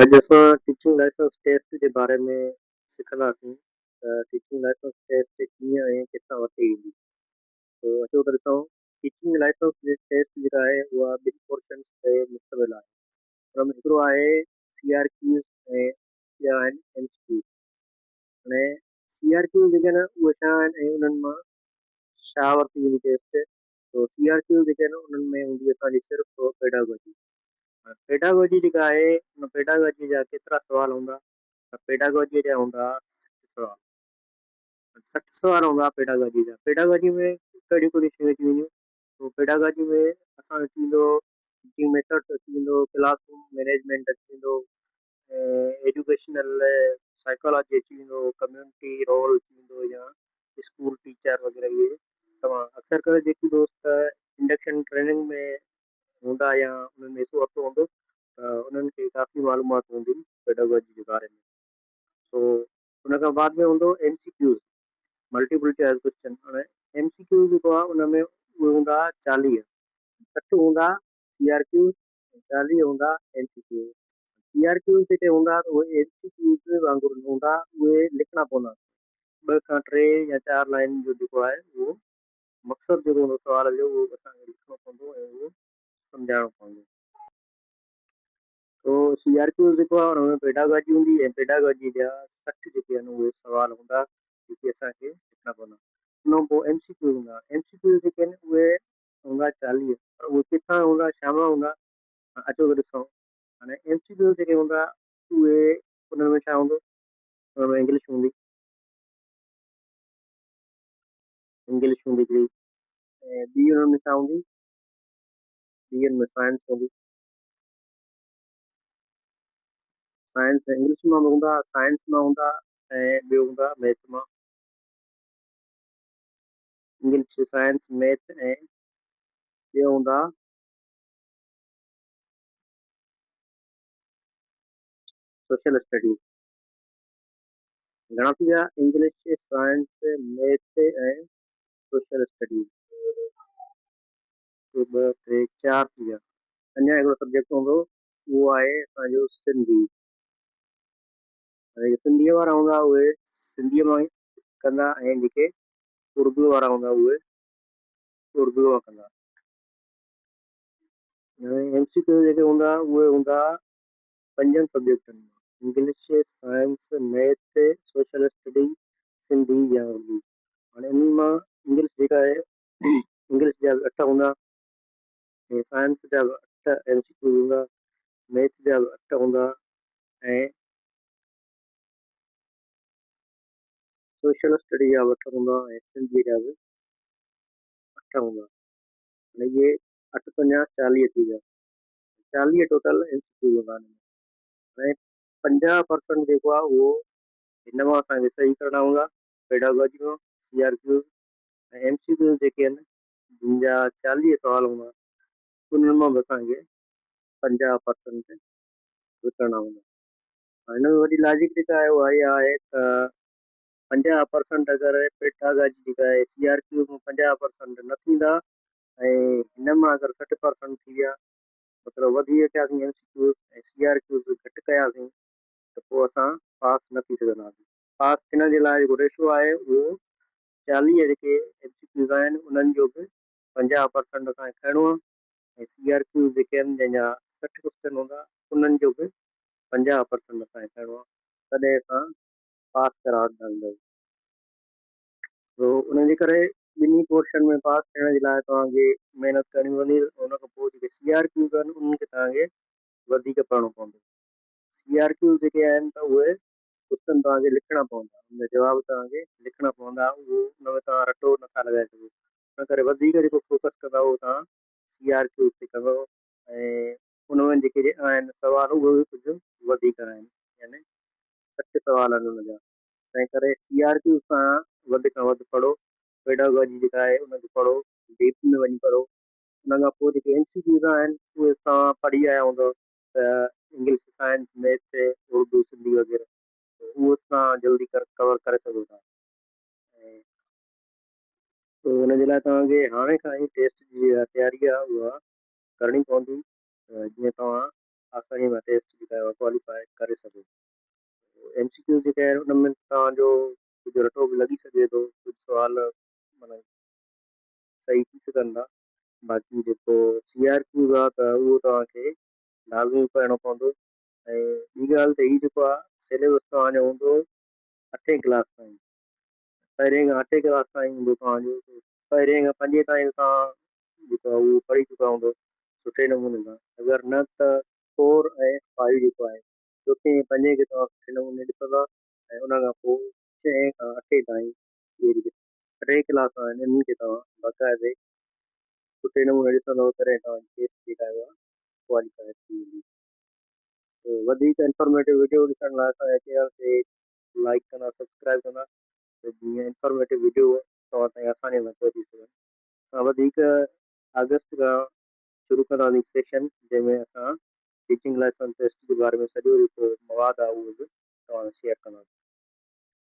अॼु असां teaching licence taste जे बारे में सिखंदासीं त टीचिंग लाइसेंस टेस्ट कीअं ऐं किथां वरिती ईंदी। अचो त ॾिसूं। टीचिंग लाइसेंस जी टेस्ट जेका आहे उहा ॿिनि पोर्शन ते मुश्तमिल आहे। हुन में हिकिड़ो आहे CRQ ऐं ॿिया आहिनि MCQ। हाणे CRQ जेके आहिनि उहे छा आहिनि ऐं उन्हनि मां छा वरिती वेंदी टेस्ट। CRQ जेके आहिनि उन्हनि में हूंदी असांजी सिर्फ़ु पेडागोजी। पेडागोजी जेका आहे उन पेडागोजी जा केतिरा सुवाल हूंदा त पेडागोजी जा हूंदा 60 सुवाल हूंदा पेडागोजी जा। पेडागोजी में कहिड़ियूं कहिड़ियूं शयूं अची वेंदियूं। पेडागोजी में असां अची वेंदो टीचिंग मेथड्स अची वेंदो, क्लासरूम मैनेजमेंट अची वेंदो, एजुकेशनल साइकोलॉजी अची वेंदो, कम्युनिटी रोल अची वेंदो या स्कूल टीचर वग़ैरह। इहे तव्हां अक्सर करे जेकी दोस्त इंडक्शन ट्रेनिंग में हूंदा या उन्हनि में हिसो वरितो हूंदो त उन्हनि खे काफ़ी मालूमात हूंदी पेडागोजी जे बारे में। उन खां बाद में हूंदो MCQ, मल्टीपल चॉइस क्वेश्चन। हाणे MCQ जेको आहे उन में उहे हूंदा 40, 60 हूंदा CRQ, 40 हूंदा MCQ। CRQ जेके हूंदा उहे MCQ वांगुरु हूंदा, उहे लिखणा पवंदा। 2 खां 3 या 4 लाइन जो जेको आहे उहो मक़सदु जेको हूंदो सुवाल जो उहो असांखे लिखणो पवंदो ऐं उहो सम्झाइणो पवंदो। CRQ जेको आहे हुन में पेडागोजी हूंदी ऐं पेडागोजी जा 60 जेके आहिनि उहे सुवाल हूंदा जेके असांखे लिखणा पवंदा। उन खां पोइ MCQ हूंदा। MCQ जेके आहिनि उहे हूंदा 40, पर उहे किथां हूंदा, छा मां हूंदा, अचो त ॾिसूं। हाणे MCQ जेके हूंदा उहे उन में छा हूंदो, हुन में इंग्लिश हूंदी हिकिड़ी, ऐं ॿी हुन में छा हूंदी, ॿी में साइंस हूंदी। साइंस इंग्लिश मां हूंदा, साइंस मां हूंदा ऐं ॿियो हूंदा मैथ मां। इंग्लिश, साइंस, मैथ ऐं ॿियो हूंदा सोशल स्टडीज़। घणा थी विया? इंग्लिश, साइंस, मैथ ऐं सोशल स्टडीज़। 2 3 4 थी विया। अञा हिकिड़ो सब्जेक्ट हूंदो उहो आहे असांजो सिंधी। सिंधीअ वारा हूंदा उहे सिंधीअ मां ई कंदा ऐं जेके उर्दू वारा हूंदा उहे उर्दू मां कंदा। MCQ जेके हूंदा उहे हूंदा 5 सब्जेक्टनि मां, English, science, math, social study, Sindhi या उर्दू। हाणे इन मां इंग्लिश जेका आहे इंग्लिश जा 8 हूंदा ऐं साइंस जा 8 MCQ हूंदा, मैथ जा 8 हूंदा ऐं सोशल स्टडी जा 8 हूंदा ऐं सिंधी जा बि 8 हूंदा। हाणे इहे 8 पंजा 40 थी विया। 40 टोटल MCQ हूंदा। ऐं 50% जेको आहे उहो हिन मां असांखे सही करणा हूंदा पेडागोजी मां, CRQ ऐं MCQ जेके आहिनि जिन जा 40 सुवाल हूंदा उन्हनि मां बि असांखे 50% करणा हूंदा। हिन में वॾी लॉजिक जेका आहे उहा इहा आहे त 50% अगरि पेडागोजी जेका आहे CRQ में 50% न थींदा ऐं हिन मां अगरि 60% थी विया, मतिलबु वधी अचियासीं MCQ ऐं CRQ घटि कयासीं त पोइ असां पास न थी सघंदासीं। पास थियण जे लाइ जेको रेशो आहे उहो 40 जेके MCQ आहिनि उन्हनि जो बि 50% असांखे खणणो आहे ऐं CRQ जेके आहिनि जंहिंजा 60 क्वेश्चन हूंदा उन्हनि जो बि 50% असांखे खणणो आहे, तॾहिं असां पास करा सघंदासीं। उन जे करे ॿिन्ही पोर्शन में पास थियण जे लाइ तव्हांखे महिनत करणी पवंदी। उन खां पोइ जेके CRQ आहिनि उन्हनि खे तव्हांखे वधीक पढ़णो पवंदो। CRQ जेके आहिनि त उहे क्वेश्चन तव्हांखे लिखणा पवंदा, उन जवाब तव्हांखे लिखणा पवंदा, उहो उन में तव्हां रटो नथा लॻाए सघो। इन करे वधीक जेको फोकस कंदा उहो तव्हां CRQ ते कंदव ऐं उन में जेके आहिनि सुवाल उहे बि कुझु वधीक आहिनि, यानी 60 सुवाल आहिनि उन जा। तंहिं करे CRQ सां वधि खां वधि पढ़ो, पेडागोजी जेका आहे उनखे पढ़ो, डीप में वञी पढ़ो। उन खां पोइ जेके MCQ आहिनि उहे तव्हां पढ़ी आया हूंदव त English, science, math, Urdu, Sindhi वग़ैरह उहो तव्हां जल्दी कवर करे सघो था। ऐं हुन जे लाइ तव्हांखे हाणे खां ई टेस्ट जी तयारी आहे उहा करणी पवंदी। जीअं तव्हां आसानी में टेस्ट जेका आहे क्वालिफाई करे सघो। MCQ जेके आहिनि उन में तव्हांजो कुझु रटो बि लॻी सघे थो, कुझु सुवाल माना सही थी सघनि था। बाक़ी जेको CRQs आहे त उहो तव्हांखे लाज़मी पढ़णो पवंदो। ऐं ॿी ॻाल्हि त हीअ जेको आहे सिलेबस तव्हांजो हूंदो 8वीं क्लास ताईं। पहिरें खां 8वीं क्लास ताईं हूंदो तव्हांजो, पहिरें खां 5 ताईं तव्हां जेको आहे उहो पढ़ी चुका हूंदो सुठे नमूने सां। अगरि न त 4 ऐं 5 जेको आहे, चोथें ऐं 5 खे तव्हां सुठे नमूने ॾिसंदा ऐं उन खां पोइ 6 खां 8 ताईं इहे जेके 3 क्लास आहिनि इन्हनि खे तव्हां बाक़ाइदे सुठे नमूने ॾिसंदव, तॾहिं तव्हांजी टेस्ट जेका आहे क्वालिफाई थी वेंदी। तो वधीक इंफॉर्मेटिव वीडियो ॾिसण लाइ असांजे चैनल खे लाइक कंदा, सब्सक्राइब कंदा, त जीअं इंफॉर्मेटिव वीडियो तव्हां ताईं आसानी सां पहुची सघनि। असां वधीक अगस्त खां शुरू कंदासीं सेशन, जंहिंमें असां टीचिंग लाइसेंस टेस्ट जे बारे में सॼो जेको मवादु आहे उहो बि तव्हां शेयर कंदासीं।